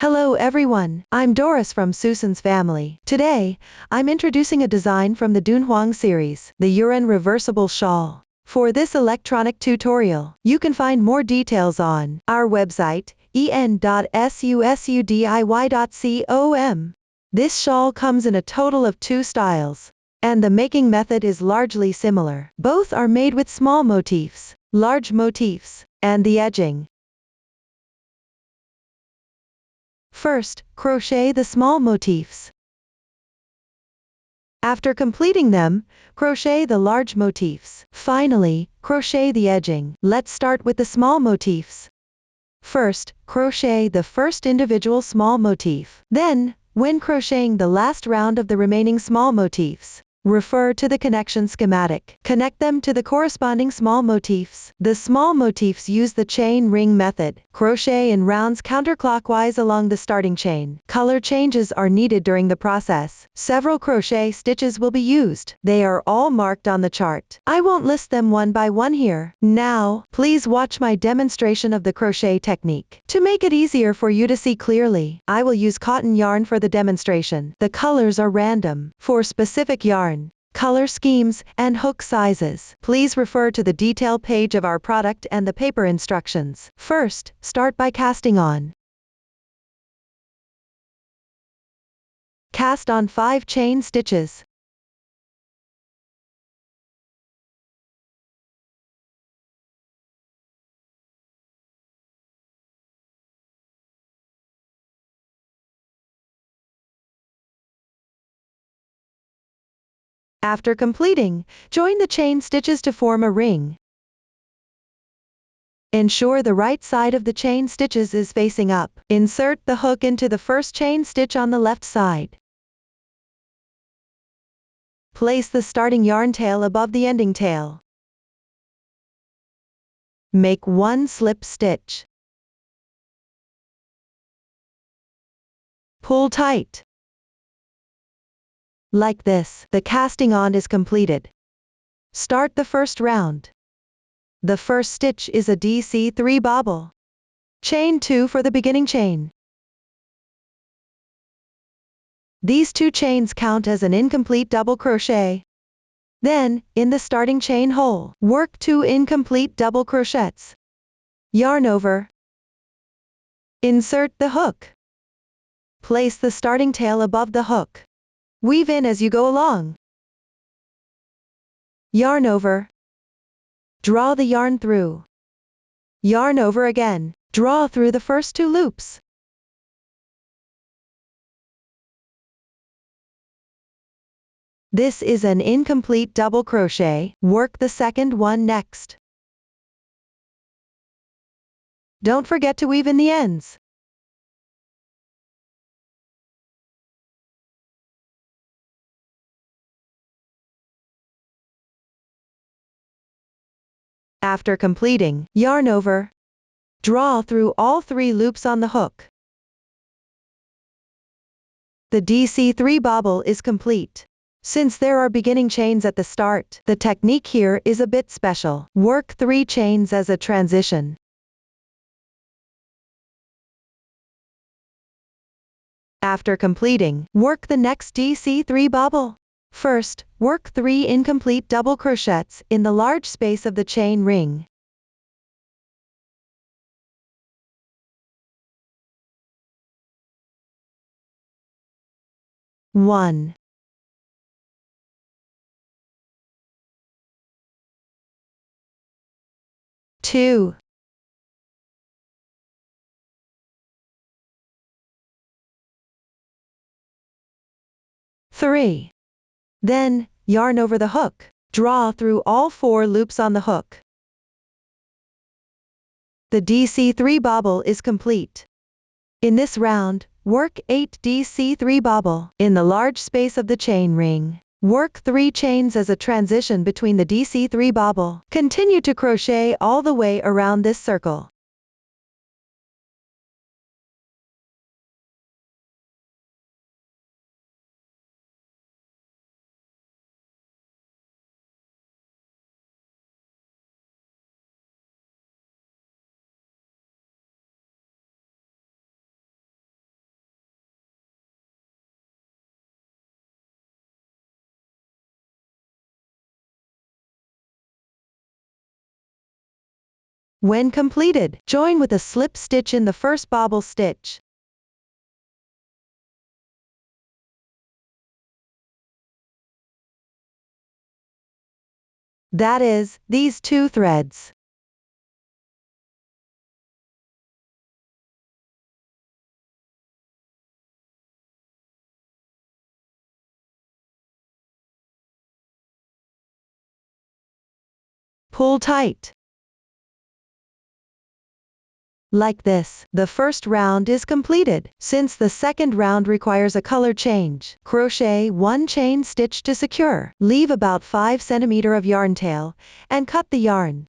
Hello everyone, I'm Doris from Susan's family. Today, I'm introducing a design from the Dunhuang series, the Yueran Reversible Shawl. For this electronic tutorial, you can find more details on our website, en001.com. This shawl comes in a total of 2 styles, and the making method is largely similar. Both are made with small motifs, large motifs, and the edging. First, crochet the small motifs. After completing them, crochet the large motifs. Finally, crochet the edging. Let's start with the small motifs. First, crochet the first individual small motif. Then, when crocheting the last round of the remaining small motifs, refer to the connection schematic. Connect them to the corresponding small motifs. The small motifs use the chain ring method. Crochet in rounds counterclockwise along the starting chain. Color changes are needed during the process. Several crochet stitches will be used. They are all marked on the chart. I won't list them one by one here. Now, please watch my demonstration of the crochet technique. To make it easier for you to see clearly, I will use cotton yarn for the demonstration. The colors are random. For specific yarn, color schemes, and hook sizes, please refer to the detail page of our product and the paper instructions. First, start by casting on. Cast on 5 chain stitches. After completing, join the chain stitches to form a ring. Ensure the right side of the chain stitches is facing up. Insert the hook into the first chain stitch on the left side. Place the starting yarn tail above the ending tail. Make 1 slip stitch. Pull tight. Like this, the casting on is completed. Start the first round. The first stitch is a DC3 bobble. Chain 2 for the beginning chain. These 2 chains count as an incomplete double crochet. Then, in the starting chain hole, work 2 incomplete double crochets. Yarn over. Insert the hook. Place the starting tail above the hook. Weave in as you go along. Yarn over. Draw the yarn through. Yarn over again. Draw through the first 2 loops. This is an incomplete double crochet. Work the second one next. Don't forget to weave in the ends. After completing, yarn over. Draw through all 3 loops on the hook. The DC3 bobble is complete. Since there are beginning chains at the start, the technique here is a bit special. Work 3 chains as a transition. After completing, work the next DC3 bobble. First, work 3 incomplete double crochets in the large space of the chain ring. One. 2. 3. Then, yarn over the hook. Draw through all 4 loops on the hook. The DC3 bobble is complete. In this round, work 8 DC3 bobble in the large space of the chain ring. Work 3 chains as a transition between the DC3 bobble. Continue to crochet all the way around this circle. When completed, join with a slip stitch in the first bobble stitch. That is, these two threads. Pull tight. Like this, the first round is completed. Since the second round requires a color change, crochet 1 chain stitch to secure. Leave about 5 cm of yarn tail, and cut the yarn.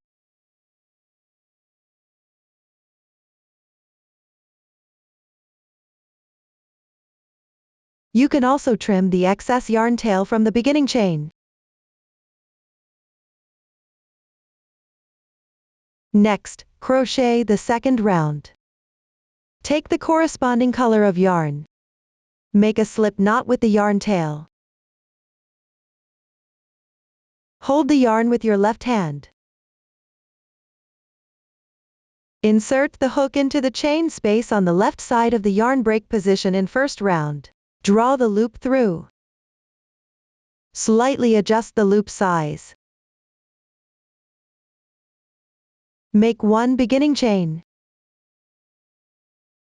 You can also trim the excess yarn tail from the beginning chain. Next, crochet the second round. Take the corresponding color of yarn. Make a slip knot with the yarn tail. Hold the yarn with your left hand. Insert the hook into the chain space on the left side of the yarn break position in first round. Draw the loop through. Slightly adjust the loop size. Make 1 beginning chain.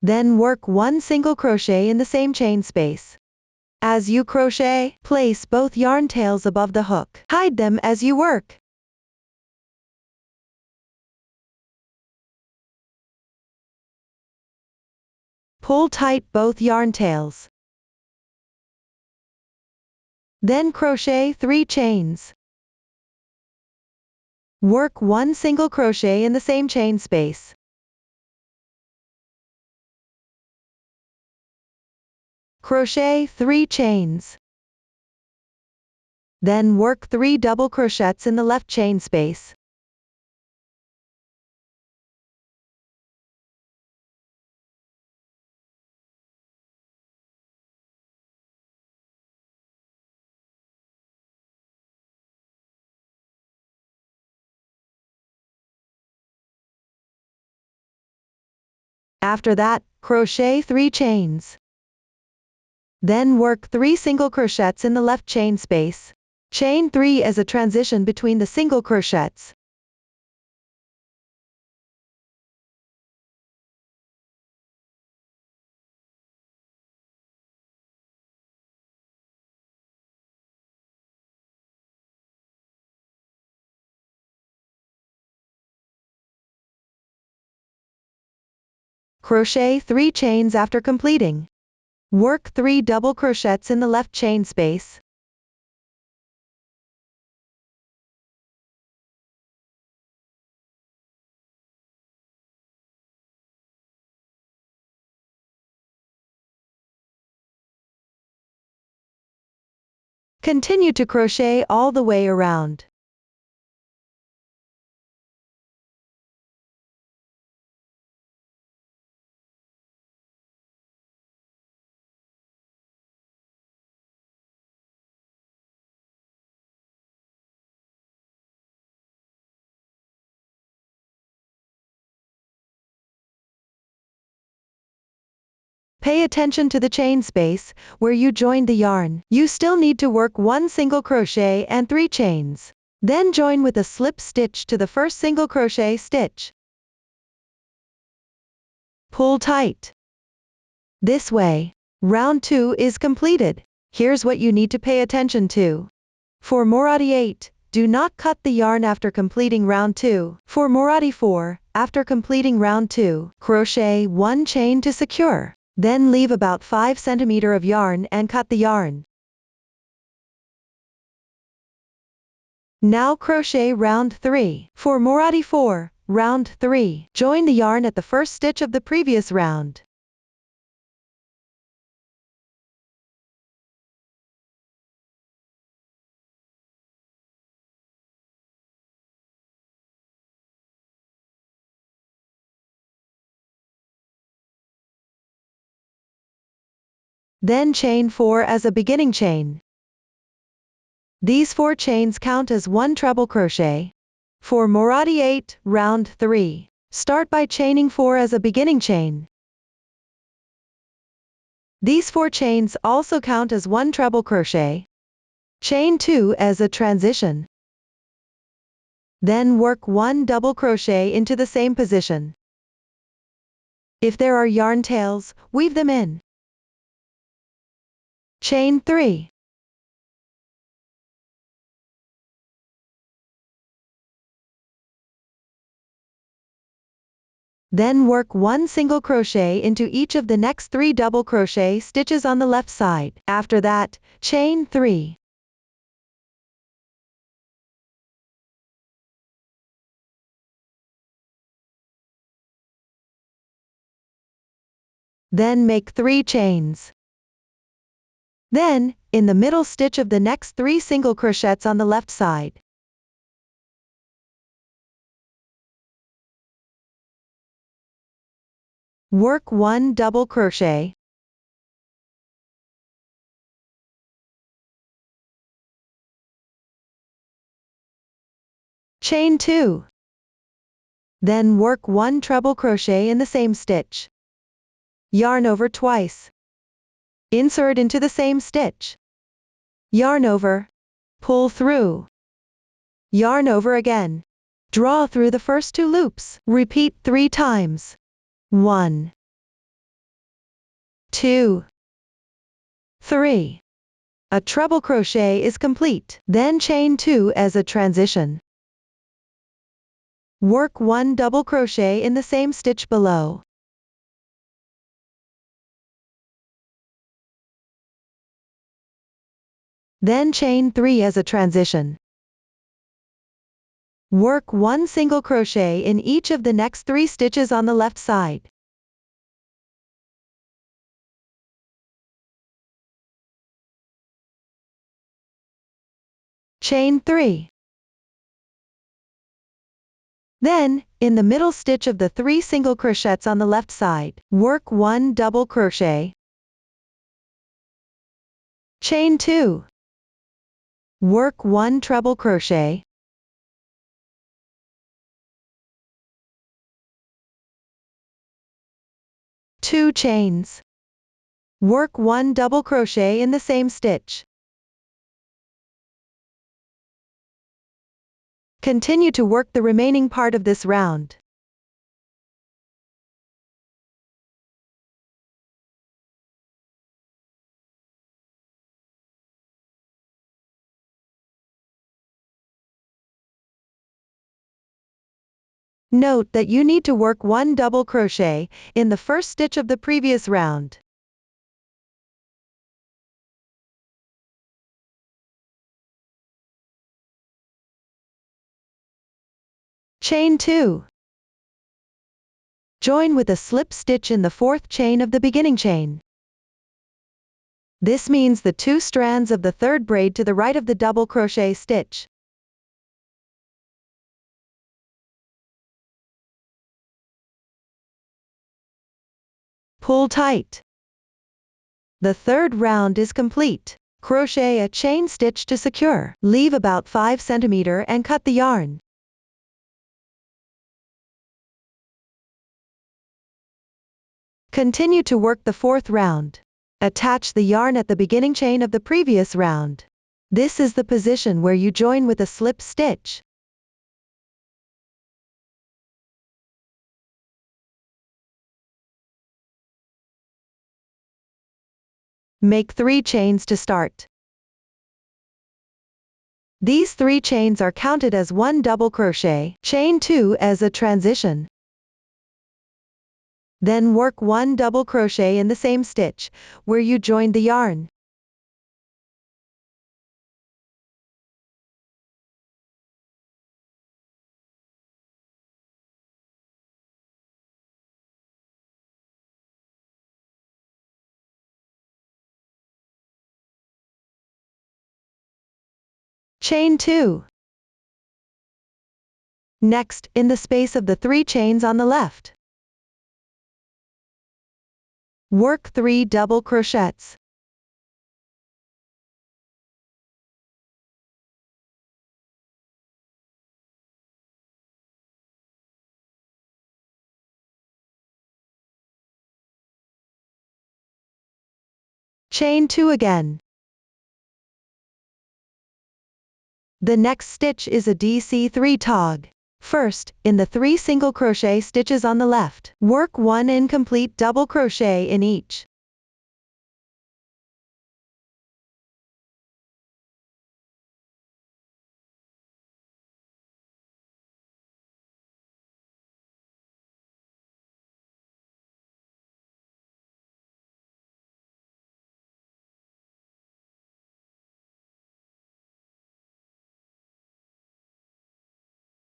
Then work 1 single crochet in the same chain space. As you crochet, place both yarn tails above the hook. Hide them as you work. Pull tight both yarn tails. Then crochet 3 chains. Work 1 single crochet in the same chain space. Crochet 3 chains. Then work 3 double crochets in the left chain space. After that, crochet 3 chains. Then work 3 single crochets in the left chain space. Chain 3 as a transition between the single crochets. Crochet 3 chains after completing. Work 3 double crochets in the left chain space. Continue to crochet all the way around. Pay attention to the chain space, where you joined the yarn. You still need to work 1 single crochet and 3 chains. Then join with a slip stitch to the first single crochet stitch. Pull tight. This way. Round 2 is completed. Here's what you need to pay attention to. For Morandi 8, do not cut the yarn after completing round 2. For Morandi 4, after completing round 2, crochet 1 chain to secure. Then leave about 5 cm of yarn and cut the yarn. Now crochet round 3. For Morandi 4, round 3, join the yarn at the first stitch of the previous round. Then chain 4 as a beginning chain. These 4 chains count as 1 treble crochet. For Morandi 8, round 3, Start by chaining 4 as a beginning chain. These 4 chains also count as one treble crochet. Chain 2 as a transition. Then work 1 double crochet into the same position. If there are yarn tails, weave them in. Chain 3. Then work 1 single crochet into each of the next 3 double crochet stitches on the left side. After that, chain 3. Then make 3 chains. Then, in the middle stitch of the next 3 single crochets on the left side, work 1 double crochet. Chain 2. Then work 1 treble crochet in the same stitch. Yarn over twice. Insert into the same stitch. Yarn over. Pull through. Yarn over again. Draw through the first 2 loops. Repeat 3 times. 1, 2, 3. A treble crochet is complete. Then chain 2 as a transition. Work 1 double crochet in the same stitch below. Then chain 3 as a transition. Work 1 single crochet in each of the next 3 stitches on the left side. Chain 3. Then, in the middle stitch of the 3 single crochets on the left side, work 1 double crochet. Chain 2. Work 1 treble crochet. Two chains. Work 1 double crochet in the same stitch. Continue to work the remaining part of this round. Note that you need to work 1 double crochet in the first stitch of the previous round. Chain 2. Join with a slip stitch in the 4th chain of the beginning chain. This means the 2 strands of the 3rd braid to the right of the double crochet stitch. Pull tight. The 3rd round is complete. Crochet a chain stitch to secure. Leave about 5 cm and cut the yarn. Continue to work the 4th round. Attach the yarn at the beginning chain of the previous round. This is the position where you join with a slip stitch. Make 3 chains to start. These 3 chains are counted as 1 double crochet. Chain 2 as a transition. Then work 1 double crochet in the same stitch, where you joined the yarn. Chain 2. Next, in the space of the 3 chains on the left, work 3 double crochets. Chain 2 again. The next stitch is a DC3 tog. First, in the 3 single crochet stitches on the left, work 1 incomplete double crochet in each.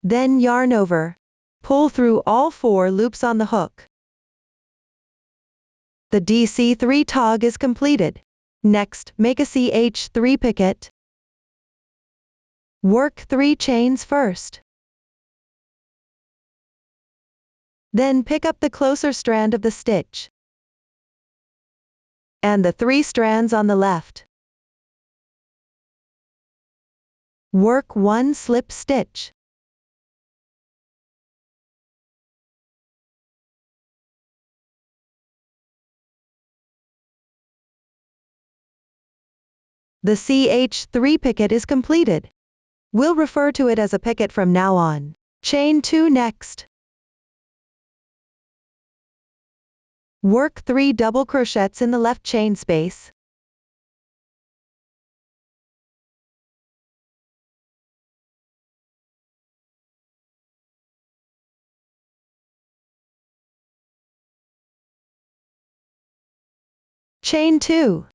Then yarn over. Pull through all 4 loops on the hook. The DC3 tog is completed. Next, make a CH3 picket. Work 3 chains first. Then pick up the closer strand of the stitch and the 3 strands on the left. Work 1 slip stitch. The CH3 picket is completed. We'll refer to it as a picket from now on. Chain 2 next. Work 3 double crochets in the left chain space. Chain 2.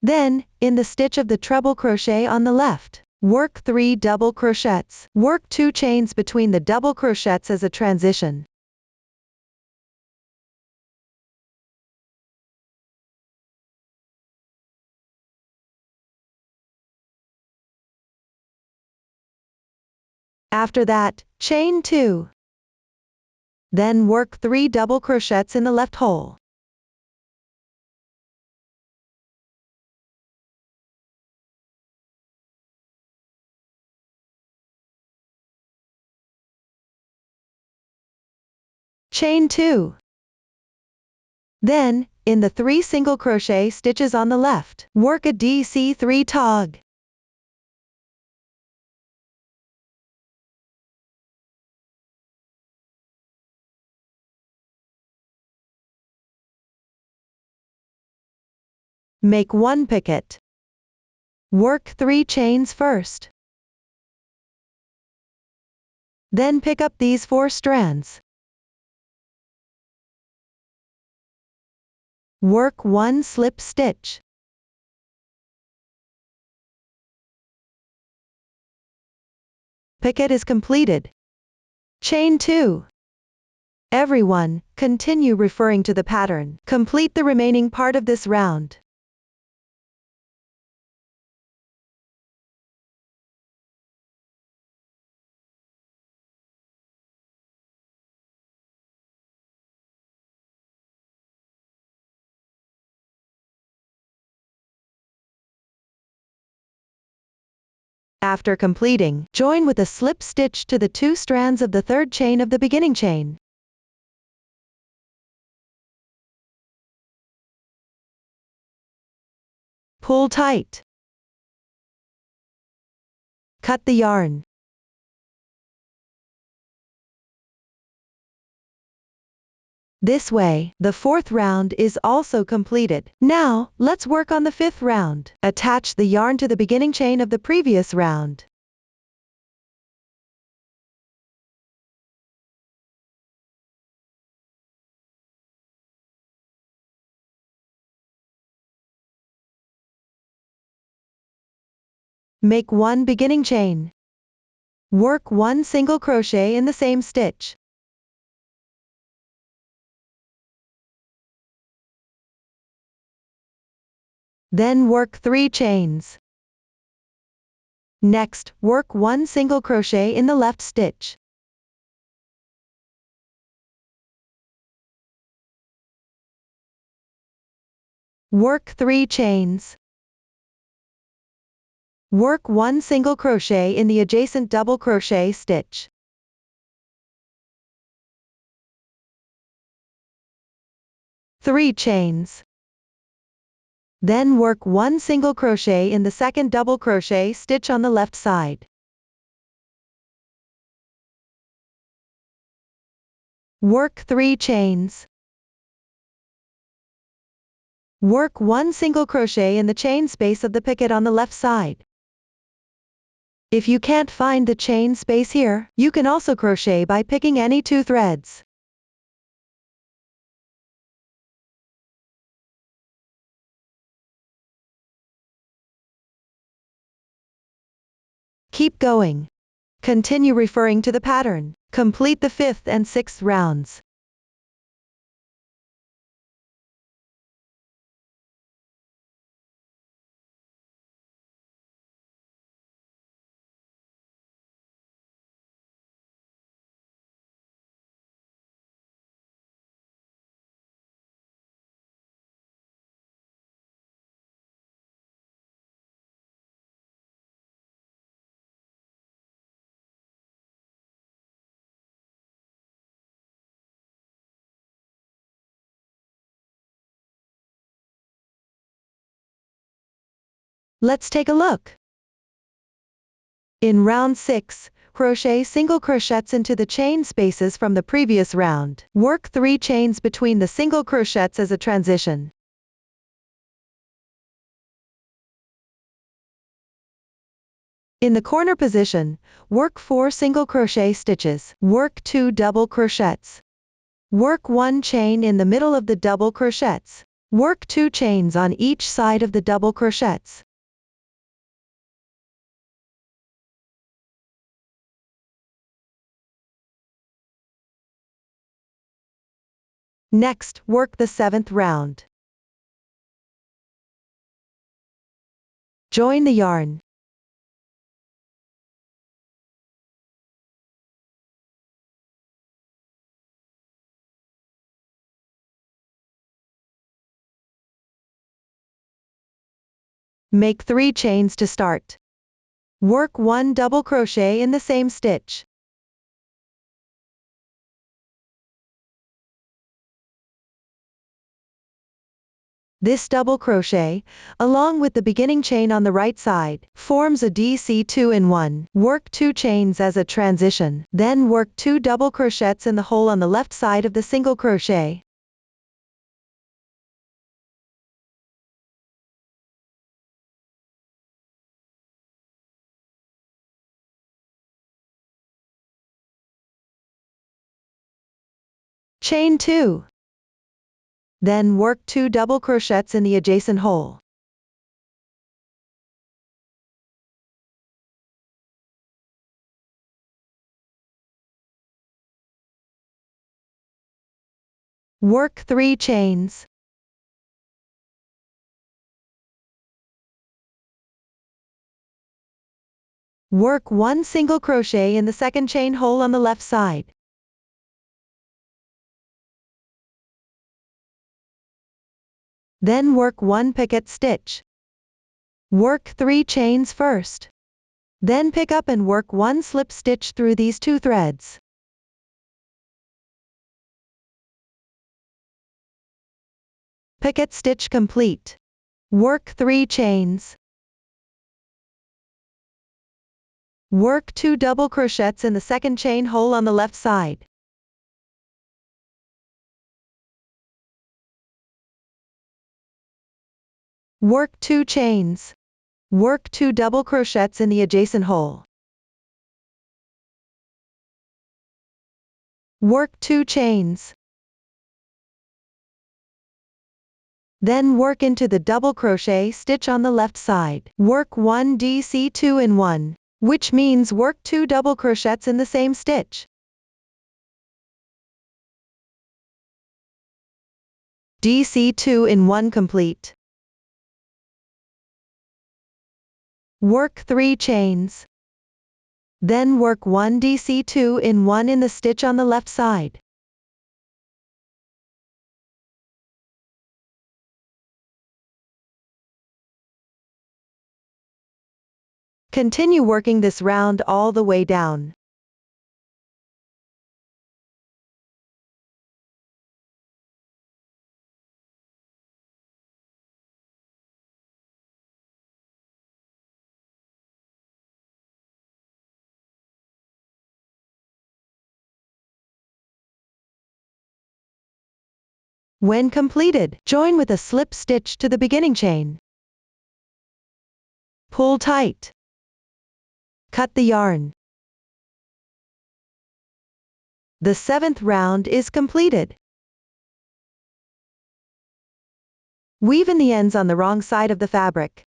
Then, in the stitch of the treble crochet on the left, work 3 double crochets. Work 2 chains between the double crochets as a transition. After that, chain 2. Then work 3 double crochets in the left hole. Chain 2. Then, in the 3 single crochet stitches on the left, work a DC3 tog. Make 1 picket. Work 3 chains first. Then pick up these 4 strands. Work 1 slip stitch. Picket is completed. Chain 2. Everyone, continue referring to the pattern. Complete the remaining part of this round. After completing, join with a slip stitch to the 2 strands of the 3rd chain of the beginning chain. Pull tight. Cut the yarn. This way, the 4th round is also completed. Now, let's work on the 5th round. Attach the yarn to the beginning chain of the previous round. Make 1 beginning chain. Work 1 single crochet in the same stitch. Then work 3 chains. Next, work 1 single crochet in the left stitch. Work 3 chains. Work 1 single crochet in the adjacent double crochet stitch. 3 chains. Then work 1 single crochet in the second double crochet stitch on the left side. Work 3 chains. Work 1 single crochet in the chain space of the picket on the left side. If you can't find the chain space here, you can also crochet by picking any 2 threads. Keep going. Continue referring to the pattern. Complete the 5th and 6th rounds. Let's take a look. In round 6, crochet single crochets into the chain spaces from the previous round. Work 3 chains between the single crochets as a transition. In the corner position, work 4 single crochet stitches. Work 2 double crochets. Work 1 chain in the middle of the double crochets. Work 2 chains on each side of the double crochets. Next, work the 7th round. Join the yarn. Make 3 chains to start. Work 1 double crochet in the same stitch. This double crochet, along with the beginning chain on the right side, forms a DC 2-in-1. Work 2 chains as a transition, then work 2 double crochets in the hole on the left side of the single crochet. Chain 2. Then work 2 double crochets in the adjacent hole. Work 3 chains. Work 1 single crochet in the second chain hole on the left side. Then work 1 picket stitch. Work 3 chains first. Then pick up and work 1 slip stitch through these 2 threads. Picket stitch complete. Work 3 chains. Work 2 double crochets in the second chain hole on the left side. Work 2 chains. Work 2 double crochets in the adjacent hole. Work 2 chains. Then work into the double crochet stitch on the left side. Work 1 DC 2-in-1, which means work 2 double crochets in the same stitch. DC 2-in-1 complete. Work 3 chains. Then work 1 DC 2-in-1 in the stitch on the left side. Continue working this round all the way down. When completed, join with a slip stitch to the beginning chain. Pull tight. Cut the yarn. The 7th round is completed. Weave in the ends on the wrong side of the fabric.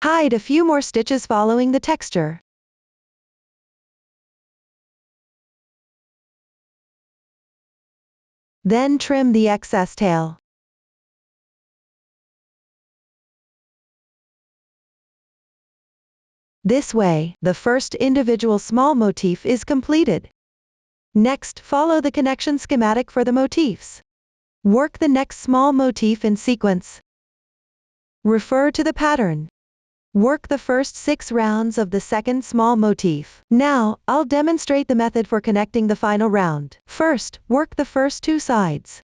Hide a few more stitches following the texture. Then trim the excess tail. This way, the first individual small motif is completed. Next, follow the connection schematic for the motifs. Work the next small motif in sequence. Refer to the pattern. Work the first 6 rounds of the second small motif. Now, I'll demonstrate the method for connecting the final round. First, work the first 2 sides.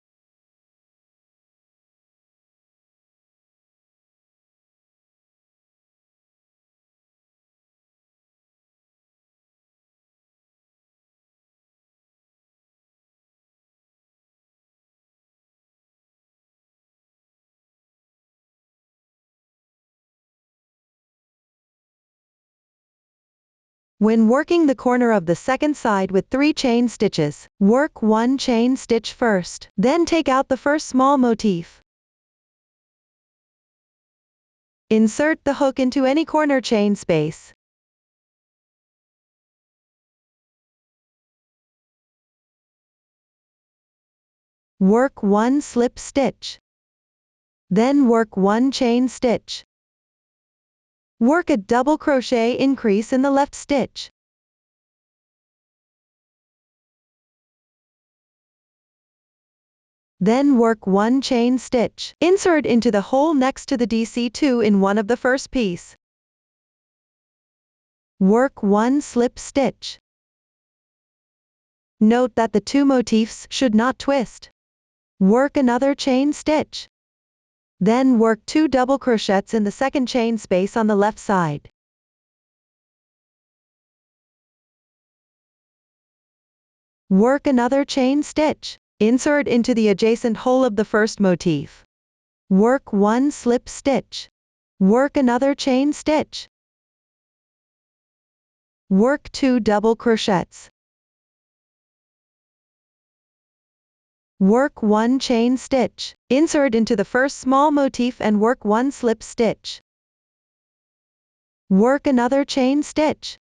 When working the corner of the second side with 3 chain stitches, work 1 chain stitch first, then take out the first small motif. Insert the hook into any corner chain space. Work 1 slip stitch. Then work 1 chain stitch. Work a double crochet increase in the left stitch. Then work 1 chain stitch. Insert into the hole next to the DC2 in one of the first piece. Work 1 slip stitch. Note that the 2 motifs should not twist. Work another chain stitch. Then work 2 double crochets in the second chain space on the left side. Work another chain stitch. Insert into the adjacent hole of the first motif. Work 1 slip stitch. Work another chain stitch. Work 2 double crochets. Work 1 chain stitch. Insert into the first small motif and work 1 slip stitch. Work another chain stitch.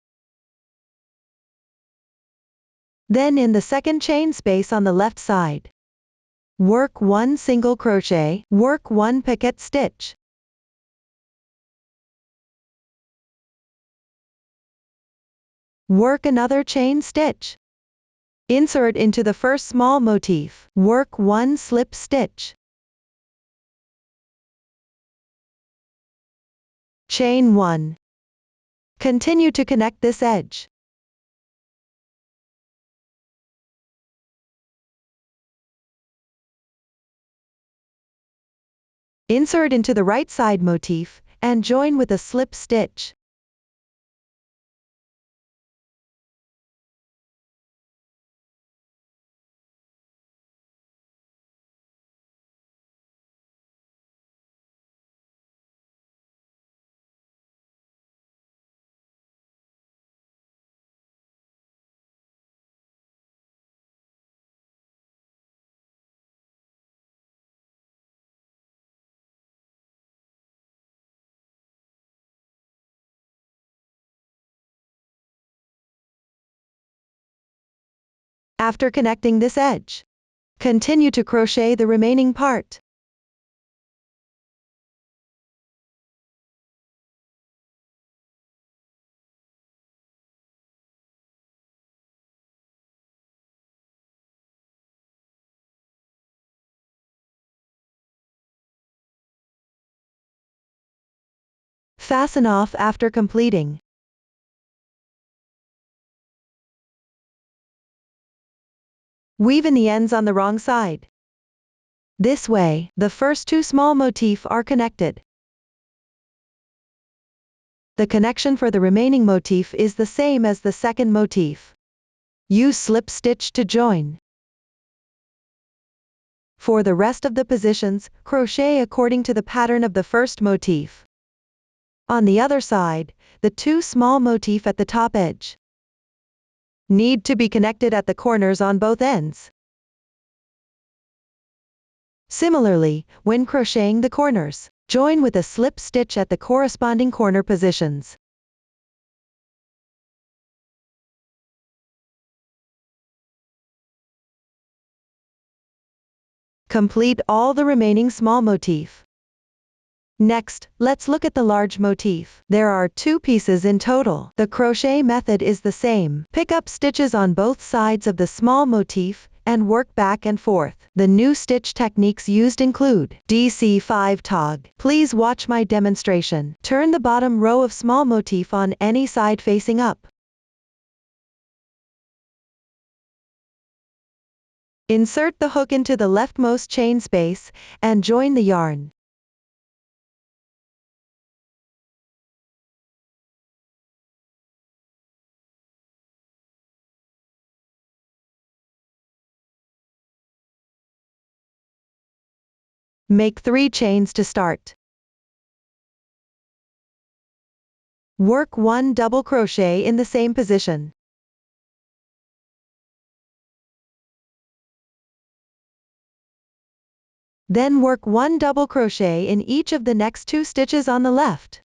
Then in the second chain space on the left side, work 1 single crochet, work 1 picket stitch. Work another chain stitch. Insert into the first small motif, work 1 slip stitch. Chain 1. Continue to connect this edge. Insert into the right side motif, and join with a slip stitch. After connecting this edge, continue to crochet the remaining part. Fasten off after completing. Weave in the ends on the wrong side. This way, the first two small motifs are connected. The connection for the remaining motif is the same as the second motif. Use slip stitch to join. For the rest of the positions, crochet according to the pattern of the first motif. On the other side, the two small motifs at the top edge need to be connected at the corners on both ends. Similarly, when crocheting the corners, join with a slip stitch at the corresponding corner positions. Complete all the remaining small motif. Next, let's look at the large motif. There are 2 pieces in total. The crochet method is the same. Pick up stitches on both sides of the small motif and work back and forth. The new stitch techniques used include DC5 tog. Please watch my demonstration. Turn the bottom row of small motif on any side facing up. Insert the hook into the leftmost chain space and join the yarn. Make 3 chains to start. Work 1 double crochet in the same position. Then work 1 double crochet in each of the next 2 stitches on the left.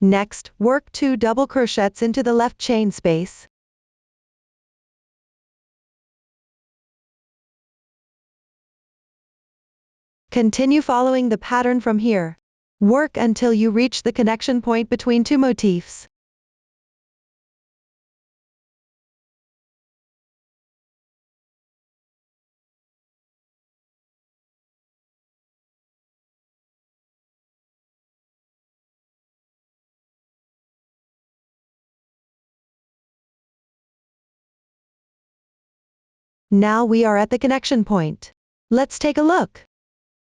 Next, work 2 double crochets into the left chain space. Continue following the pattern from here. Work until you reach the connection point between 2 motifs. Now we are at the connection point. Let's take a look.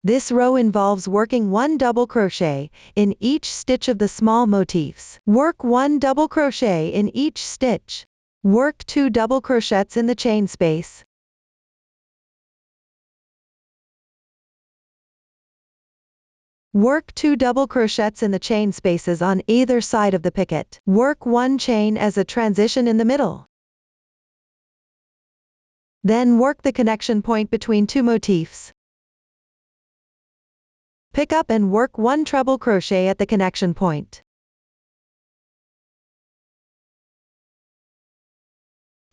This row involves working 1 double crochet in each stitch of the small motifs. Work 1 double crochet in each stitch. Work 2 double crochets in the chain space. Work 2 double crochets in the chain spaces on either side of the picket. Work 1 chain as a transition in the middle. Then work the connection point between 2 motifs. Pick up and work 1 treble crochet at the connection point.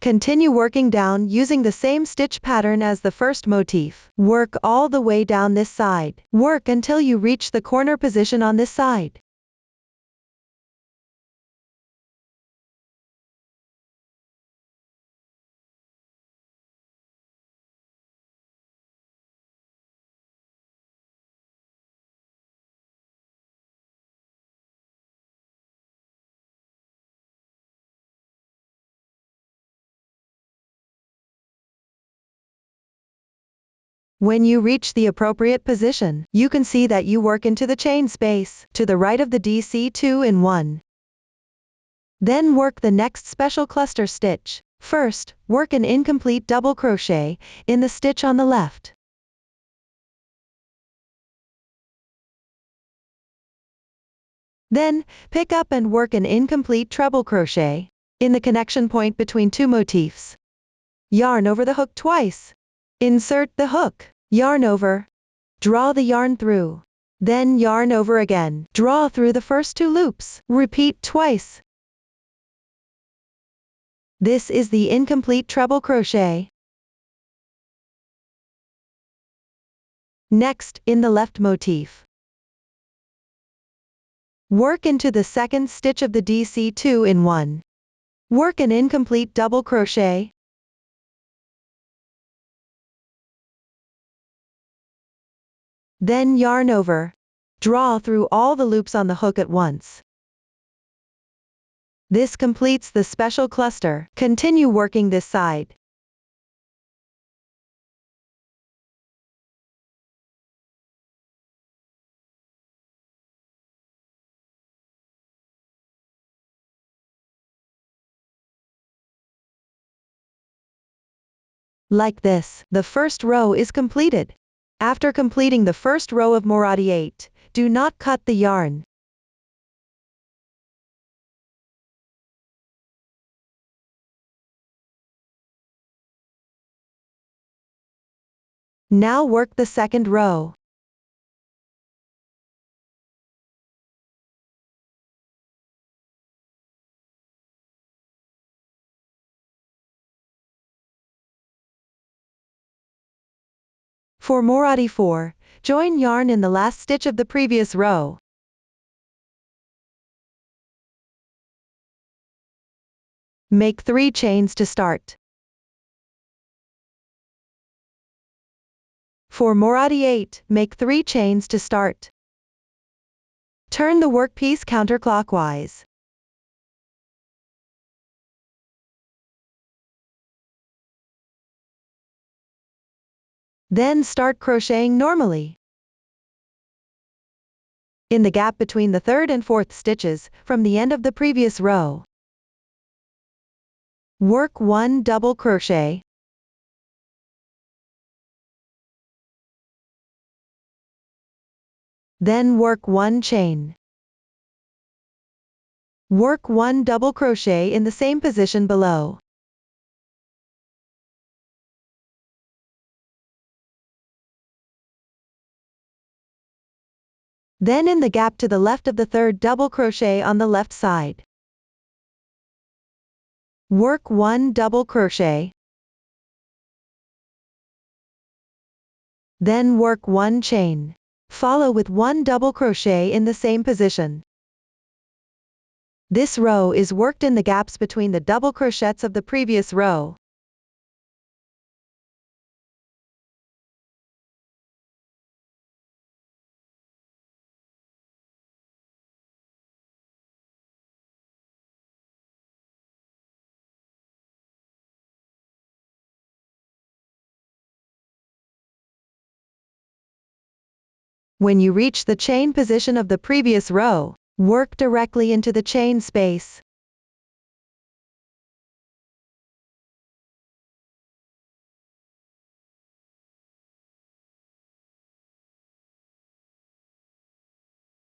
Continue working down using the same stitch pattern as the first motif. Work all the way down this side. Work until you reach the corner position on this side. When you reach the appropriate position, you can see that you work into the chain space to the right of the DC2-in-1. Then work the next special cluster stitch. First, work an incomplete double crochet in the stitch on the left. Then, pick up and work an incomplete treble crochet in the connection point between 2 motifs. Yarn over the hook twice. Insert the hook. Yarn over. Draw the yarn through. Then yarn over again. Draw through the first 2 loops. Repeat twice. This is the incomplete treble crochet. Next, in the left motif, work into the second stitch of the DC2-in-1. Work an incomplete double crochet. Then yarn over. Draw through all the loops on the hook at once. This completes the special cluster. Continue working this side. Like this, the first row is completed. After completing the first row of Morandi 8, do not cut the yarn. Now work the second row. For Morandi 4, join yarn in the last stitch of the previous row. Make 3 chains to start. For Morandi 8, make 3 chains to start. Turn the workpiece counterclockwise. Then start crocheting normally. In the gap between the third and fourth stitches, from the end of the previous row, work 1 double crochet. Then work 1 chain. Work 1 double crochet in the same position below. Then in the gap to the left of the third double crochet on the left side. Work 1 double crochet. Then work 1 chain. Follow with 1 double crochet in the same position. This row is worked in the gaps between the double crochets of the previous row. When you reach the chain position of the previous row, work directly into the chain space.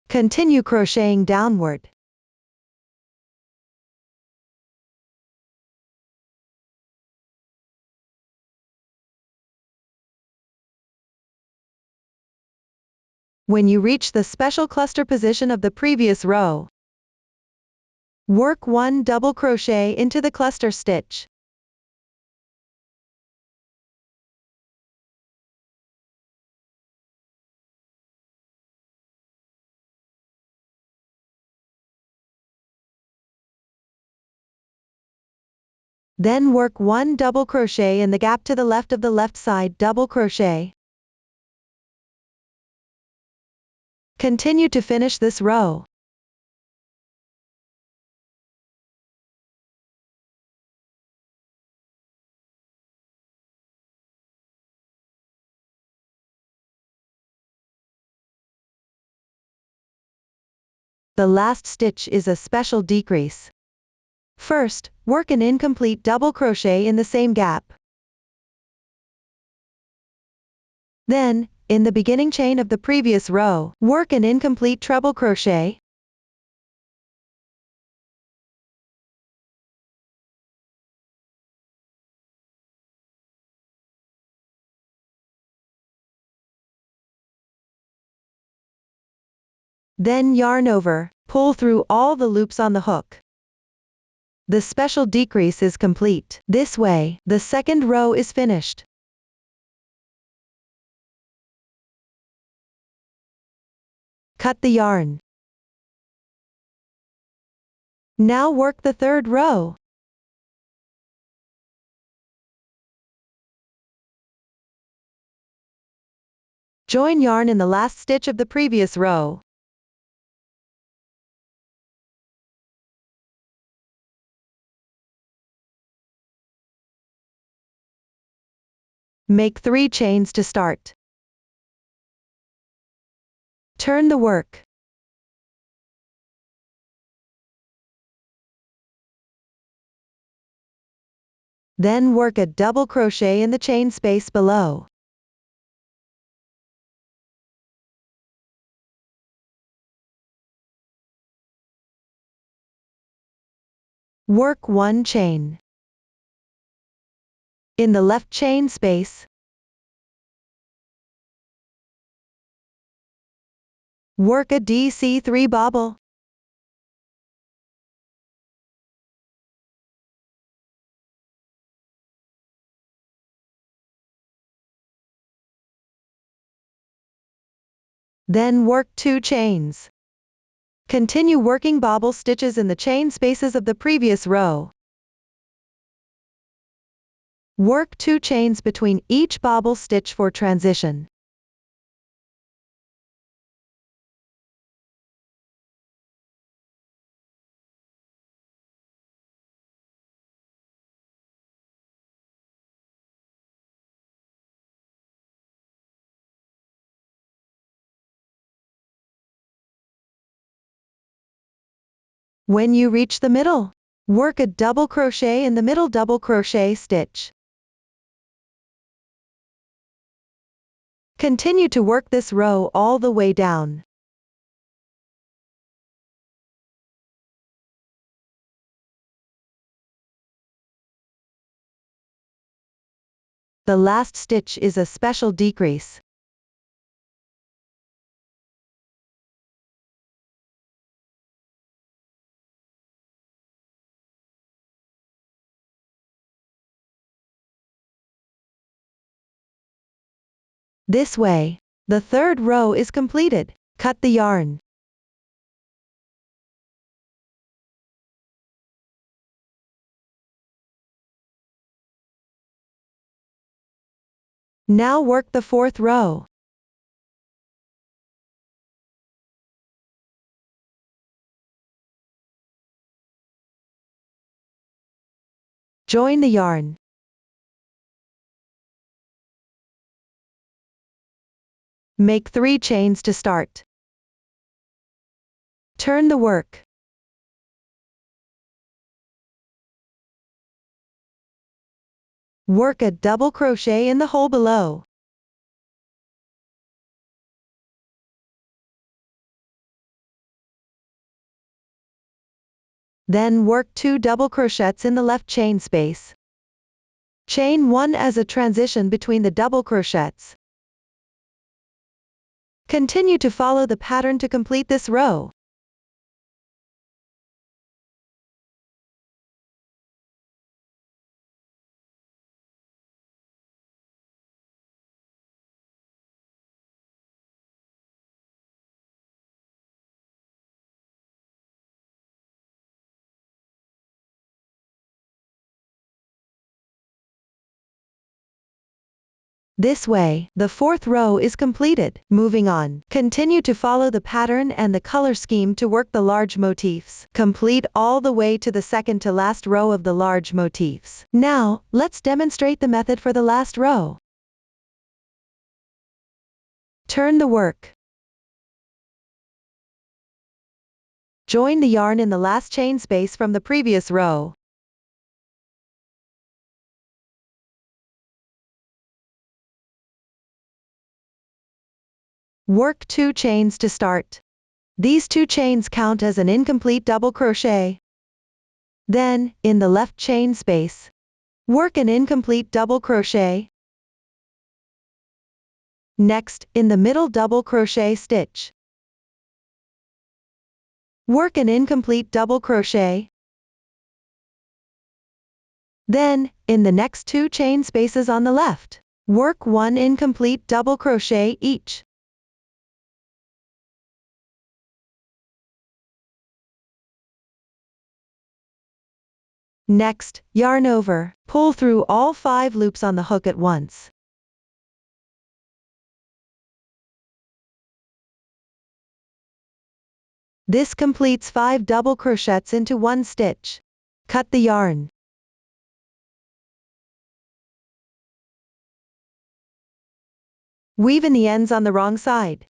Continue crocheting downward. When you reach the special cluster position of the previous row, work 1 double crochet into the cluster stitch. Then work 1 double crochet in the gap to the left of the left side double crochet. Continue to finish this row. The last stitch is a special decrease. First, work an incomplete double crochet in the same gap. Then, in the beginning chain of the previous row, work an incomplete treble crochet. Then yarn over, pull through all the loops on the hook. The special decrease is complete. This way, the second row is finished. Cut the yarn. Now work the third row. Join yarn in the last stitch of the previous row. Make 3 chains to start. Turn the work. Then work a double crochet in the chain space below. Work 1 chain. In the left chain space, work a DC3 bobble. Then work 2 chains. Continue working bobble stitches in the chain spaces of the previous row. Work 2 chains between each bobble stitch for transition. When you reach the middle, work a double crochet in the middle double crochet stitch. Continue to work this row all the way down. The last stitch is a special decrease. This way, the third row is completed. Cut the yarn. Now work the fourth row. Join the yarn. Make 3 chains to start. Turn the work. Work a double crochet in the hole below. Then work 2 double crochets in the left chain space. Chain 1 as a transition between the double crochets. Continue to follow the pattern to complete this row. This way, the fourth row is completed. Moving on, continue to follow the pattern and the color scheme to work the large motifs. Complete all the way to the second to last row of the large motifs. Now, let's demonstrate the method for the last row. Turn the work. Join the yarn in the last chain space from the previous row. Work 2 chains to start. These 2 chains count as an incomplete double crochet. Then, in the left chain space, work an incomplete double crochet. Next, in the middle double crochet stitch, work an incomplete double crochet. Then, in the next 2 chain spaces on the left, work 1 incomplete double crochet each. Next, yarn over, pull through all 5 loops on the hook at once. This completes 5 double crochets into 1 stitch. Cut the yarn. Weave in the ends on the wrong side.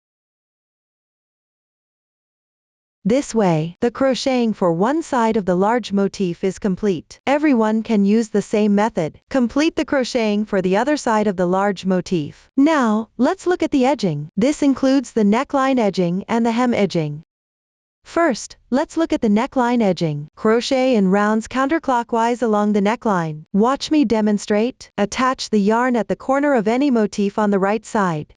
This way, the crocheting for one side of the large motif is complete. Everyone can use the same method. Complete the crocheting for the other side of the large motif. Now, let's look at the edging. This includes the neckline edging and the hem edging. First, let's look at the neckline edging. Crochet in rounds counterclockwise along the neckline. Watch me demonstrate. Attach the yarn at the corner of any motif on the right side.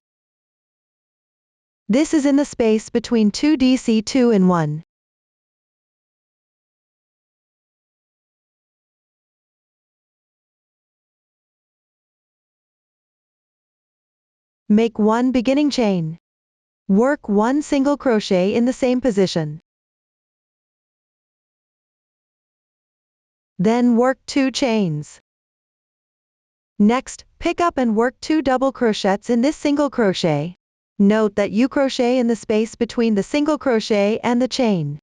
This is in the space between 2DC2 and 1. Make one beginning chain. Work one single crochet in the same position. Then work 2 chains. Next, pick up and work 2 double crochets in this single crochet. Note that you crochet in the space between the single crochet and the chain.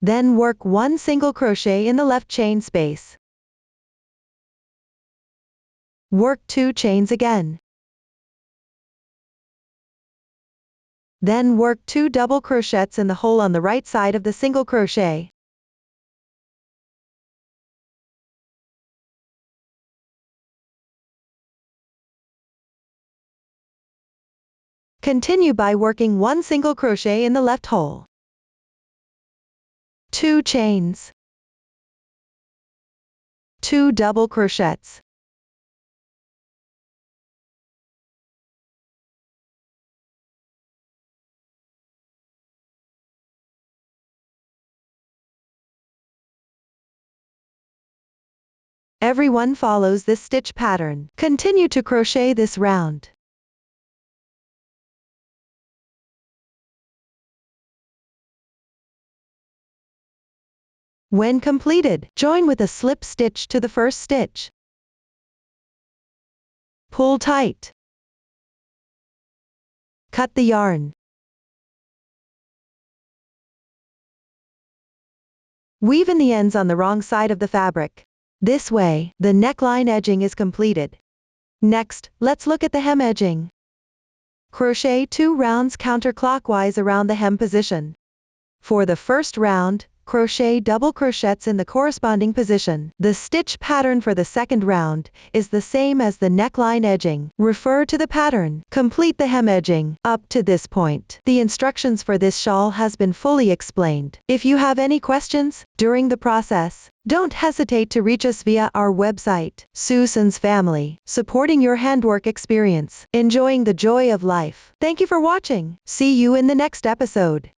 Then work one single crochet in the left chain space. Work 2 chains again. Then work 2 double crochets in the hole on the right side of the single crochet. Continue by working one single crochet in the left hole. 2 chains. 2 double crochets. Everyone follows this stitch pattern. Continue to crochet this round. When completed, join with a slip stitch to the first stitch. Pull tight. Cut the yarn. Weave in the ends on the wrong side of the fabric. This way, the neckline edging is completed. Next, let's look at the hem edging. Crochet 2 rounds counterclockwise around the hem position. For the first round, crochet double crochets in the corresponding position. The stitch pattern for the second round is the same as the neckline edging. Refer to the pattern. Complete the hem edging. Up to this point, the instructions for this shawl has been fully explained. If you have any questions during the process, don't hesitate to reach us via our website. Susan's Family, supporting your handwork experience, enjoying the joy of life. Thank you for watching. See you in the next episode.